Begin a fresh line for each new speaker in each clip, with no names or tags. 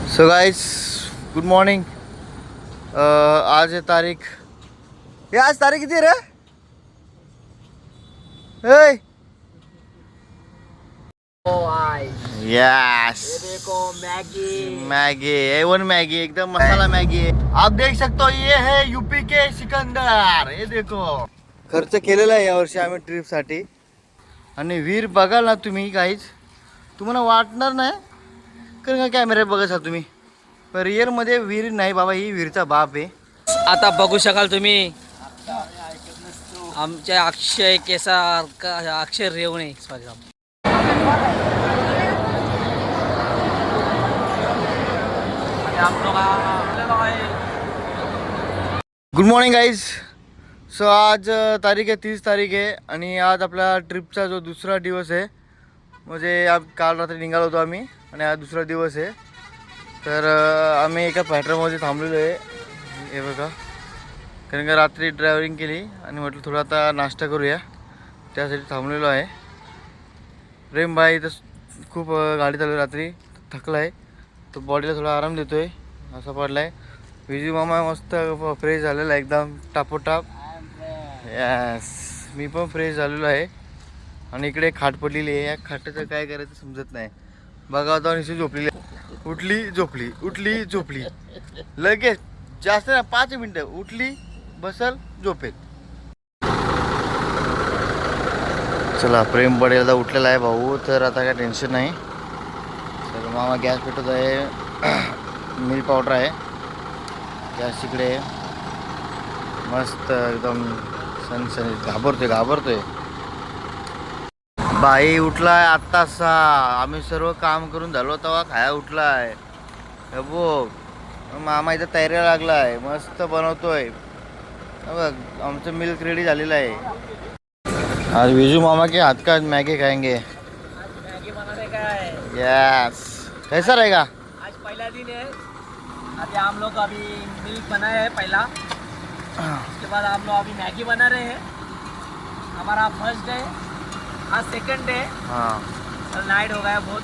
So guys, good morning. आज है तारीख, ये आज तारीख किती रे? ए यस,
देखो मैगी
मैगी A1 मैगी, एकदम मसाला मैगी है। आप देख सकते हो, ये है यूपी के सिकंदर। ये देखो, खर्च केलेला आहे यावर्षी आम्ही ट्रिपसाठी। आणि वीर बघाल ना तुम्ही गाईज, तुम्हाला वाटणार नाही कारण का कॅमेरा बघाल तुम्ही, पण रिअलमध्ये वीर नाही बाबा, ही वीरचा बाप आहे।
आता बघू शकाल तुम्ही आमच्या Akshay Kesar Akshay Revane sorry
good morning guys. So आज तारीख आहे 30 तारीख आहे आणि आज आपला ट्रिपचा जो दुसरा दिवस आहे, म्हणजे काल रात्री निघालो होतो आम्ही आणि आज दुसरा दिवस आहे। तर आम्ही एका पॅट्रोलमध्ये थांबलेलो आहे, हे बघा, कारण का रात्री ड्रायव्हिंग केली आणि म्हटलं थोडा आता नाश्ता करूया, त्यासाठी थांबलेलो आहे। प्रेम भाई इथं खूप गाडी चालू रात्री, थकला आहे, तो बॉडीला थोडा आराम देतो आहे, असा पडला आहे। विजू मामा मस्त फ्रेश झालेला आहे, एकदम टापोटाप। यस, मी पण फ्रेश झालेलो आहे आणि इकडे खाट पडलेली आहे। या खाटाचं काय करायचं समजत नाही। बघा आता निशी झोपलेली, उठली झोपली, उठली झोपली, लगेच जास्त ना 5 मिनटं उठली बसल झोपेत। चला, प्रेम बडेला उठलेला आहे भाऊ, तर आता काय टेन्शन नाही। तर मामा गॅस पेटवत आहे, मिल्क पावडर आहे गॅस तिकडे, मस्त एकदम सनसनीत। घाबरतोय बाई उठलाय आत्तासा, आम्ही सर्व काम करून झालो तेव्हा खाया उठलाय। बघ मामा इथं तयारीला लागलाय, मस्त बनवतोय बघ, आमचं मिल्क रेडी झालेलं आहे। आज विजू मामा के हाथ का मैगी खाएंगे।
मैगी बनाने का है।
यस, कैसा रहेगा?
आज पहला दिन है, अभी हम लोग अभी मिल्क बनाया है पहला, उसके बाद हम लोग अभी मैगी बना रहे हैं। हमारा फर्स्ट डे, आज सेकंड डे।
हाँ,
कल नाइट हो गया, बहुत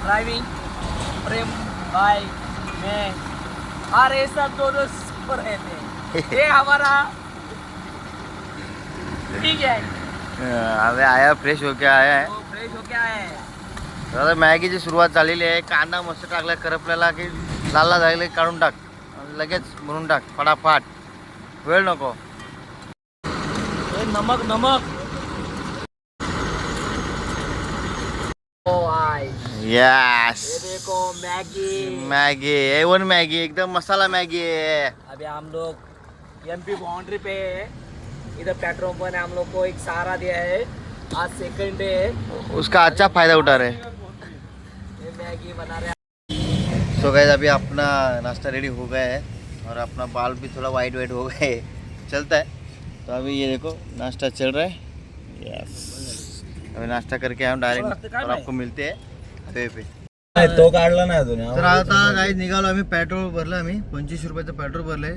ड्राइविंग प्रेम भाई मैं और ये सब दोनों सो रहे थे। ये हमारा ठीक है,
अबे आया फ्रेश होके आया है।
वो फ्रेश हो क्या है।
आता मॅगीची सुरुवात झालेली आहे। कांदा मस्त टाकला करपल्याला की लालला झाले काढून टाक, लगेच बनवून टाक फटाफट, वेळ नको।
नमक नमक ओ आई,
यस,
ये देखो मैगी
मैगी A1 मैगी, एकदम मसाला मैगी है।
अभी हम लोग एमपी बाउंड्री पे है, इधर पेट्रोल पंप ने हम लोग को एक सहारा दिया है। आज सेकंड डे है,
उसका अच्छा फायदा उठा रहे।
ये मैगी बना रहे हैं।
सो गाइस, अभी अपना नाश्ता रेडी हो गया है और अपना बाल भी थोड़ा वाइट हो गए, चलता है। तो अभी ये देखो नाश्ता चल रहा है। यस, अभी नाश्ता करके हम डायरेक्ट और आपको मिलते हैं हायवे पे।
तो काढला नाही अजून.
तर आता गाईज निघालो आम्ही, पेट्रोल भरलं आम्ही, 25 रुपयाचं पेट्रोल भरलंय।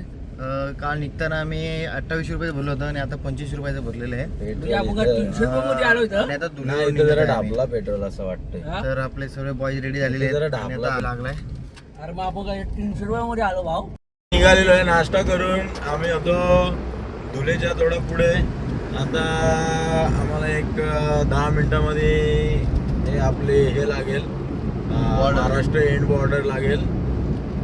काल निघताना आम्ही 28 रुपयाचं भरलं होतं आणि आता 25 रुपयाचं भरलेलं आहे।
म्हणजे आपण 300 रुपये मध्ये आलो इथं.
आणि आता
नाही,
धुळ्यावर
इथं जरा
निघालोय आम्ही।
ढाबला पेट्रोल असं वाटतंय.
तर आपले सर्व बॉयज रेडी झालेले
जरा
आहेत आणि
ढाबला
आता लागलाय।
अरे मग आपण 300 रुपये मध्ये आलो भाऊ।
निघालेलो आहे नाश्ता करून, आम्ही होतो धुलेच्या थोडं पुढे। आता आम्हाला एक 10 मिनिटामध्ये हे आपले हे लागेल, महाराष्ट्र एंड बॉर्डर लागेल,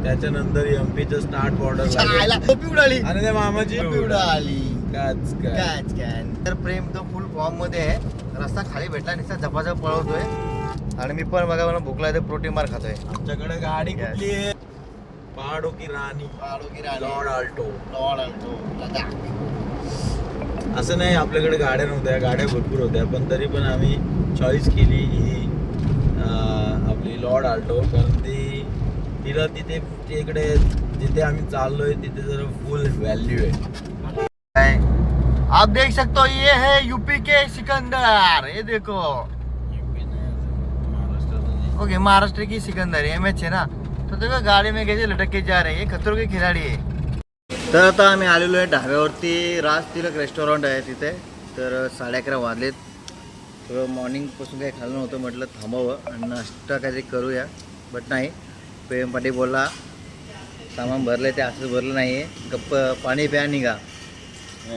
त्याच्यानंतर एमपीचं स्टार्ट बॉर्डर लागेल
उडाली
आणि त्या मामाची
उडाली
काच काय.
Catch can. तर प्रेम तो फुल फॉर्म मध्ये आहे, रस्ता खाली भेटला नुसता झपाझप पळवतोय आणि मी पण बघा, मला भूक लागते, प्रोटीन बार खातोय।
आमच्याकडे गाडी कुठली आहे? पहाडो की राणी, लॉर्ड आल्टो.
लडाख।
असं नाही आपल्याकडे गाड्या नव्हत्या, गाड्या भरपूर होत्या, पण तरी पण आम्ही चॉईस केली ही आपली लॉर्ड आल्टो, कारण तिला तिथे इकडे जिथे आम्ही चाललोय तिथे जरा फुल व्हॅल्यू आहे।
आप देख सकते हो, ये है यूपी के सिकंदर। ये देखो, ओके, महाराष्ट्र की सिकंदर MH है ना, तो देखो गाड़ी में कैसे लटक के जा रहे हैं, ये खतरों के खिलाड़ी है। तर आता आम्ही आलेलो आहे ढाब्यावरती, राज तिलक रेस्टॉरंट आहे तिथे। तर 11:30 वाजलेत थोडं मॉर्निंगपासून काही खाल्लं नव्हतं, म्हटलं थांबावं आणि नाश्ता काहीतरी करूया. बट नाही, प्रेम पाटील बोलला सामान भरलं ते असंच भरलं नाही आहे, गप्प पाणी प्या निघा.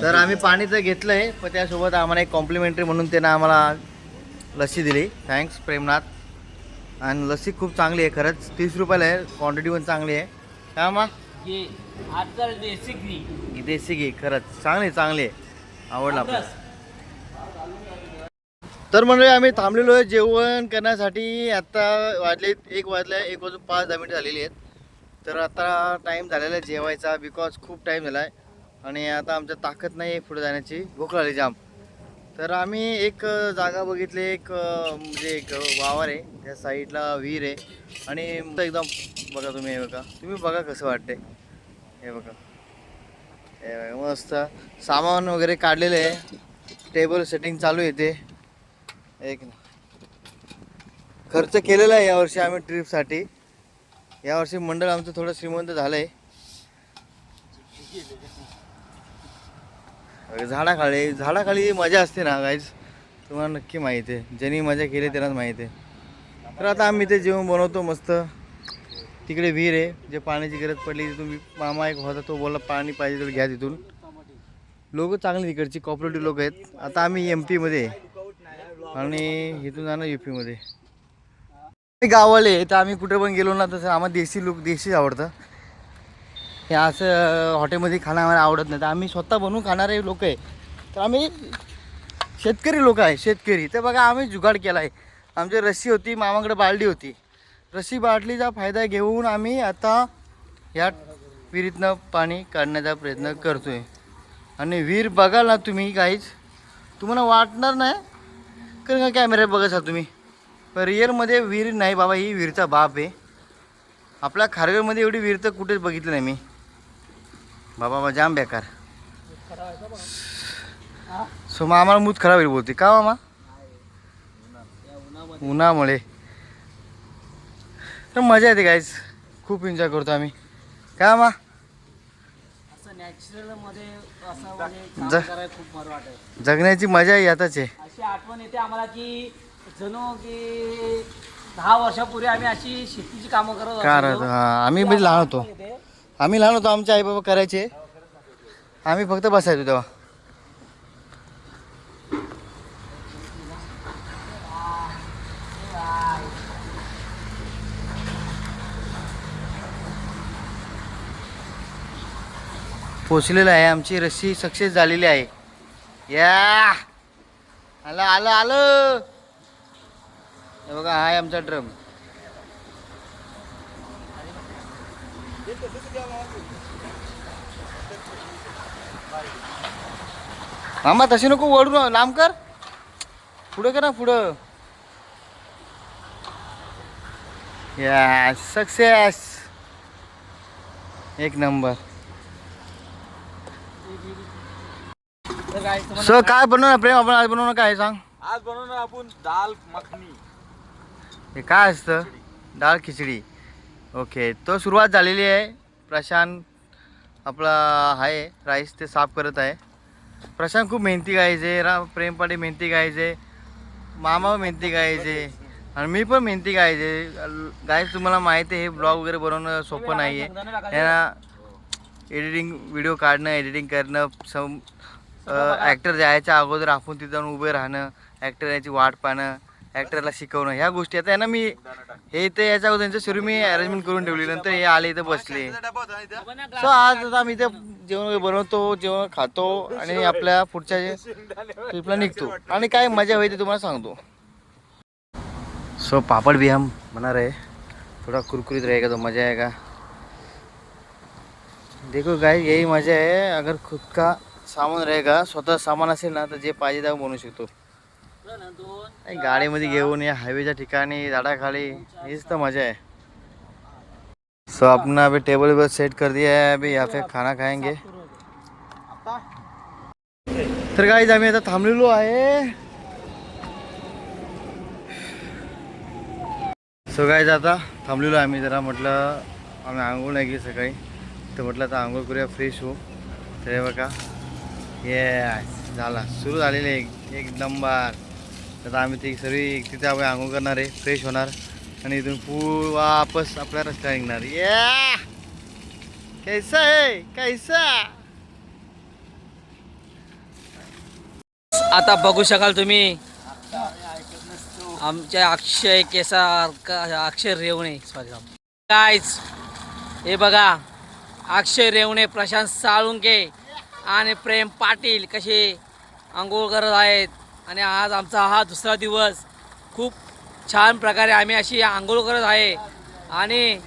तर आम्ही पाणी तर घेतलं आहे, पण त्यासोबत आम्हाला एक कॉम्प्लिमेंटरी म्हणून त्यानं आम्हाला लस्सी दिली. थँक्स प्रेमनाथ. आणि लस्सी खूप चांगली आहे खरंच, 30 रुपयाला आहे, क्वांटिटी पण चांगली आहे. काय मा
ये आजकाल देसी घी
देशी घे, खरंच चांगली आहे, आवडलं आपल्याला. तर म्हणजे आम्ही थांबलेलो आहे जेवण करण्यासाठी. आता वाजले 1 वाजून 5-10 मिनिटं झालेली आहेत. तर आता टाईम झालेला आहे जेवायचा, बिकॉज खूप टाईम झाला आहे आणि आता आमच्या ताकद नाही आहे पुढे जाण्याची, भूक लागली जाम. तर आम्ही एक जागा बघितली, एक म्हणजे एक वावर आहे, त्या साईडला विहीर आहे आणि एकदम बघा तुम्ही, हे बघा कसं वाटते. हे बघा मस्त सामान वगैरे काढलेलं आहे, टेबल सेटिंग चालू आहे. ते एक खर्च केलेला आहे यावर्षी आम्ही ट्रिपसाठी. यावर्षी मंडळ आमचं थोडं श्रीमंत झालं आहे. झाडाखाली मजा असते ना गाईज, तुम्हाला नक्की माहिती आहे, ज्यांनी मजा केली त्यांनाच माहिती आहे. तर आता आम्ही ते जेवण बनवतो मस्त. तिकडे विहीर आहे, जे पाण्याची गरज पडली तुम्ही, मामा एक होता तो बोलला पाणी पाहिजे तर घ्या तिथून. लोक चांगली तिकडची कॉपरेटिव्ह लोक आहेत. आता आम्ही MP मध्ये आणि इथून जाणं UP मध्ये. गावाले तर आम्ही कुठे पण गेलो ना तसं आम्हाला देशीच आवडतं. हे असं हॉटेलमध्ये खाणं आम्हाला आवडत नाही. तर आम्ही स्वतः बनवून खाणारे लोक आहे. तर आम्ही शेतकरी लोक आहे, शेतकरी. तर बघा आम्ही जुगाड केला आहे. आमची रस्सी होती, मामाकडे बालडी होती, रस्सी बाटलीचा फायदा घेऊन आम्ही आता या विहिरीतनं पाणी काढण्याचा प्रयत्न करतो आहे. आणि विहीर बघाल ना तुम्ही काहीच, तुम्हाला वाटणार नाही कारण का कॅमेऱ्यात बघत असाल तुम्ही, पण रिअलमध्ये विहीर नाही बाबा, ही विहीरचा बाप आहे. आपल्या खारघरमध्ये एवढी विहीर तर कुठेच बघितलं नाही मी बाबा, जाम बेकार. सो मग आम्हाला मूत खराब होईल बोलते का मामा, उन्हामुळे. तर मजा येते गाईज, खूप एन्जॉय करतो आम्ही. काय मामा
असं नॅचरल मध्ये असं म्हणजे काम करायला खूप बरं वाटतं.
जगण्याची मजा यातच आहे.
अशी आठवण येते आम्हाला की जणू की 10 वर्षापूर्वी आम्ही अशी शेतीची कामं करत होतो.
आम्ही म्हणजे लहान होतो, आमचे आई बाबा करायचे, आम्ही फक्त बसायचो तेव्हा. पोचलेलं आहे, आमची रस्सी सक्सेस झालेली आहे. या आलं. हे बघा हा आहे आमचा ड्रम. मामा तशी नको वळू, लांब कर, पुढं कर ना पुढं. या सक्सेस, एक नंबर. सर काय बनवणार प्रेम आपण आज, बनवणार काय सांग.
आज बनवणार आपण दाल मखनी.
हे काय असतं, डाळ खिचडी. ओके, तो सुरुवात झालेली आहे. प्रशांत आपला आहे राईस ते साफ करत आहे. प्रशांत खूप मेहनती गायचे, प्रेम पाटील मेहनती गायचे, मामा मेहनती गायचे आणि मी पण मेहनती गायचे. गाईज तुम्हाला माहिती आहे हे ब्लॉग वगैरे बनवणं सोपं नाही आहे. त्यांना एडिटिंग, व्हिडिओ काढणं, एडिटिंग करणं, ॲक्टर जायच्या अगोदर आपण तिथं जाऊन उभे राहणं, ॲक्टर याची वाट पाहणं, ॲक्टरला शिकवणं, ह्या गोष्टी. आता यांना मी हे इथे याच्या अगोदर त्यांचं सुरू मी अरेंजमेंट करून ठेवली, नंतर हे आले इथं बसले. सो आज आता आम्ही इथं जेवण वगैरे बनवतो, जेवण खातो आणि आपल्या पुढच्या ट्रिपला निघतो आणि काय मजा होईल ते तुम्हाला सांगतो. सो पापड़ भी हम बना रहे, थोड़ा कुरकुरीत रहेगा तो मज़ा आएगा. देखो गाइस यही मज़ा है, अगर खुद का सामान रहेगा, स्वतः सामान असेल ना तर जे पाहिजे ते बनवू शकतो. गाडीमध्ये घेऊन या हायवेच्या ठिकाणी झाडाखाली, हेच तर मजा आहे. सो अपना अभी टेबल पर सेट कर दिया है, अभी यहाँ पे खाना खाएंगे. तर गाइस आम्ही आता थांबलेलो आहे. सो गाइस आता थांबलेलो आम्ही जरा, म्हटलं आम्ही आंघोळ नाही केली सकाळी, तर म्हटलं आता आंघोळ करूया, फ्रेश होऊ. तर बघा ये झाला, सुरू झालेले एक नंबर. आता आम्ही ती सर्व तिथे आम्ही आंघोळ करणार आहे, फ्रेश होणार आणि इथून वापस आपल्या रस्त्याला निघणार. या कैसा आहे कैसा.
आता बघू शकाल तुम्ही आमच्या अक्षय अक्षय रेवणे कायच हे बघा, अक्षय रेवणे, प्रशांत साळुंके आणि प्रेम पाटील कसे आंघोळ करत आहेत. आणि आज आमचा हा दुसरा दिवस खूप छान प्रकारे आम्ही अशी आंघोळ करत आहे. आणि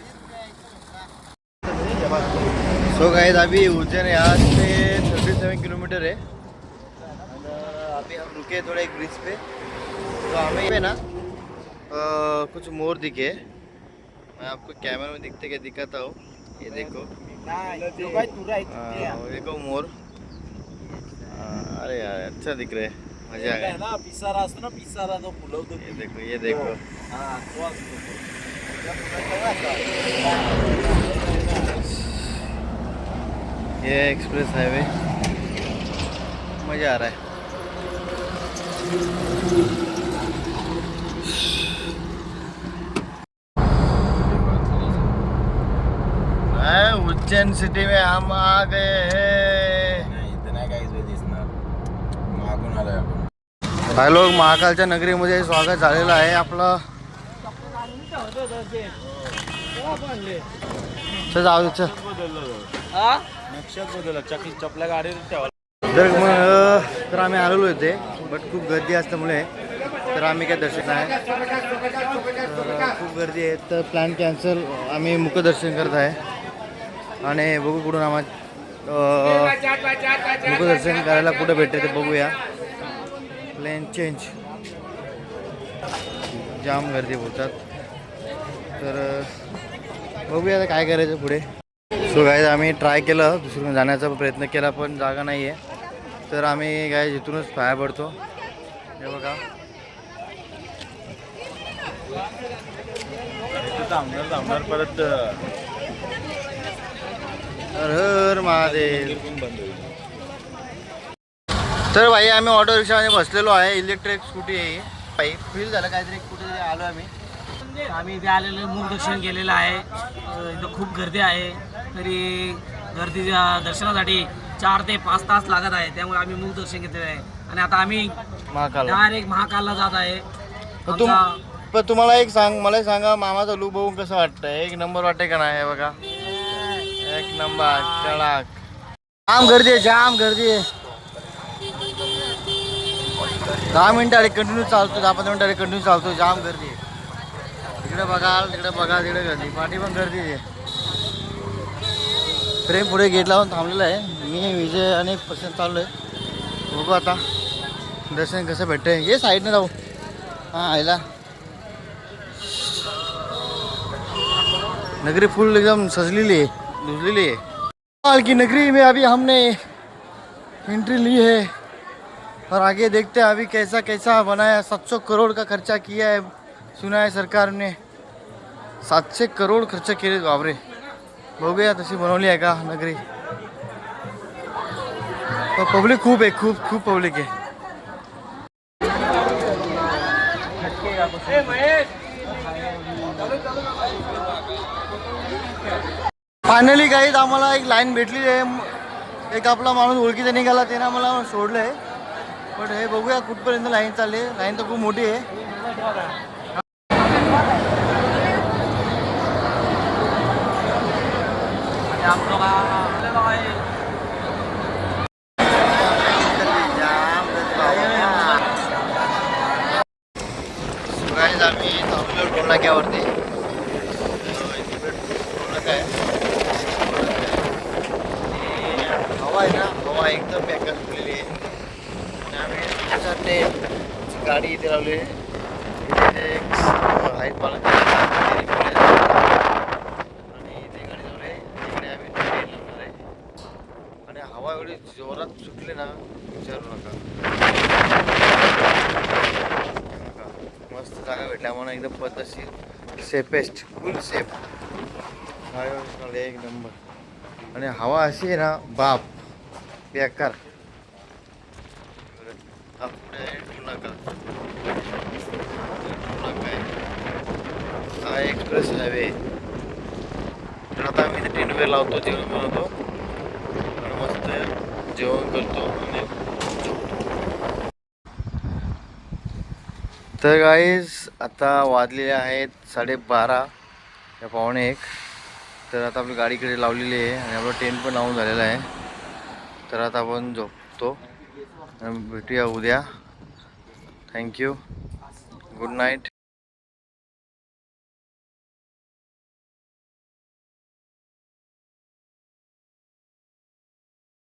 सो गाइस अभी उज्जैन यहाँ से 37 किलोमीटर है. अभी हम रुके थोड़ा एक ब्रिज पे, तो हमें पे ना कुछ मोर दिखे. मैं आपको कैमरा में दिखते क्या दिखाता हूँ. ये देखो देखो मोर. अरे यार अच्छा दिख रहा है, मजा आ गया.
ना पिसारा असतो ना, पिसारा तो फुलवतो.
ये देखो ये एक्सप्रेस हाईवे, मजा आ रहा है. उज्जैन सिटी में हम आ गए हैं. हाय लोग, महाकालच्या नगरीमध्ये स्वागत झालेलं आहे आपलं. चल जाऊ दे चल.
नक्षात बदलला, चपल्या गाडीवर ठेवा.
तर आम्ही आलेलो इथे, बट खूप गर्दी असल्यामुळे तर आम्ही काय दर्शन नाही. तर खूप गर्दी आहे तर प्लॅन कॅन्सल. आम्ही मुखदर्शन करत आहे आणि बघू कुठून आम्हाला मुखदर्शन करायला कुठे भेटते ते बघूया. प्लेन चेंज, जाम गर्दी बोलतात. तर बघूया आता काय करायचं पुढे. सो गाईज आम्ही ट्राय केलं दुसरीकडे जाण्याचा प्रयत्न केला पण जागा नाही आहे. तर आम्ही गाईज इथूनच बाहेर पडतो. हे बघा
थांबणार परत.
हर हर महादेव. तर भाई आम्ही ऑटो रिक्षामध्ये बसलेलो आहे. इलेक्ट्रिक स्कूटी आहे भाई. फील झालं काहीतरी कुठेतरी आलो आम्ही.
आम्ही इथे आलेलं मुखदर्शन केलेलं आहे. इथं खूप गर्दी आहे. तरी गर्दीच्या दर्शनासाठी 4 ते 5 तास लागत आहे. त्यामुळे आम्ही मुखदर्शन घेतलेलं आहे आणि आता आम्ही
महाकाल
डायरेक्ट महाकालला जात आहे.
पण तुम्हाला एक मला सांगा, मामाचा लुक बघून कसं वाटतं. एक नंबर वाटते का नाही. बघा एक नंबर कडक. जाम गर्दी आहे, जाम गर्दी आहे. 10 मिनिटं कंटिन्यू चालतो, 10-15 मिनिटं कंटिन्यू चालतो. जाम गर्दी आहे. तिकडे बघा तिकडे गर्दी, पाठी पण गर्दी आहे. प्रेम पुढे गेट लावून थांबलेला आहे. मी विजय आणि पसंत चाललो आहे. बघू आता दर्शन कसं भेटतंय. ये साईडने जाऊ. हाँ आयला नगरी फुल एकदम सजलेली है, धुजलेली है. माल की नगरी में अभी हमने एंट्री ली है और आगे देखते हैं अभी कैसा कैसा बनाया. 700 करोड़ का खर्चा किया है सुना है सरकार ने. 700 करोड़ खर्च केले बापरे. बघूया तशी बनवली आहे का नगरी. पब्लिक खूप आहे, खूप खूप पब्लिक आहे. फायनली गाईज आम्हाला एक लाईन भेटली आहे. एक आपला माणूस ओळखीचा निघाला, त्याने आम्हाला सोडलं आहे. पण हे बघूया कुठपर्यंत लाईन चालली. लाईन तर खूप मोठी आहे. गाईज आम्ही थांबलो टोल नाक्यावरती. हवा आहे ना, हवा एकदम बेकार सुटलेली आहे. आणि आम्ही ते गाडी इथे लावली आहे. आहेत पालक आणि इथे गाडी लावली आहे. इकडे आम्ही ट्रेन लावणार आहे. आणि हवा एवढी जोरात सुटली ना, विचारू नका. मस्त जागा भेटल्या आम्हाला, एकदम पद्धतशीर, सेफेस्ट, फुल सेफ. एक नंबर. आणि हवा अशी आहे ना बाप बेकार. पुढे नका हा एक्सप्रेस हायवे. तर आता आम्ही इथे टेंट वगैरे लावतो, जेवण बनवतो आणि मस्त जेवण करतो आणि तर गाईज आता वाजलेले आहेत 12:30 या 12:45. तर आता आपली गाडीकडे लावलेली आहे आणि आपला टेंट पण लावून झालेला आहे. तर आता आपण झोपतो आणि भेटूया उद्या. थँक्यू. Good night.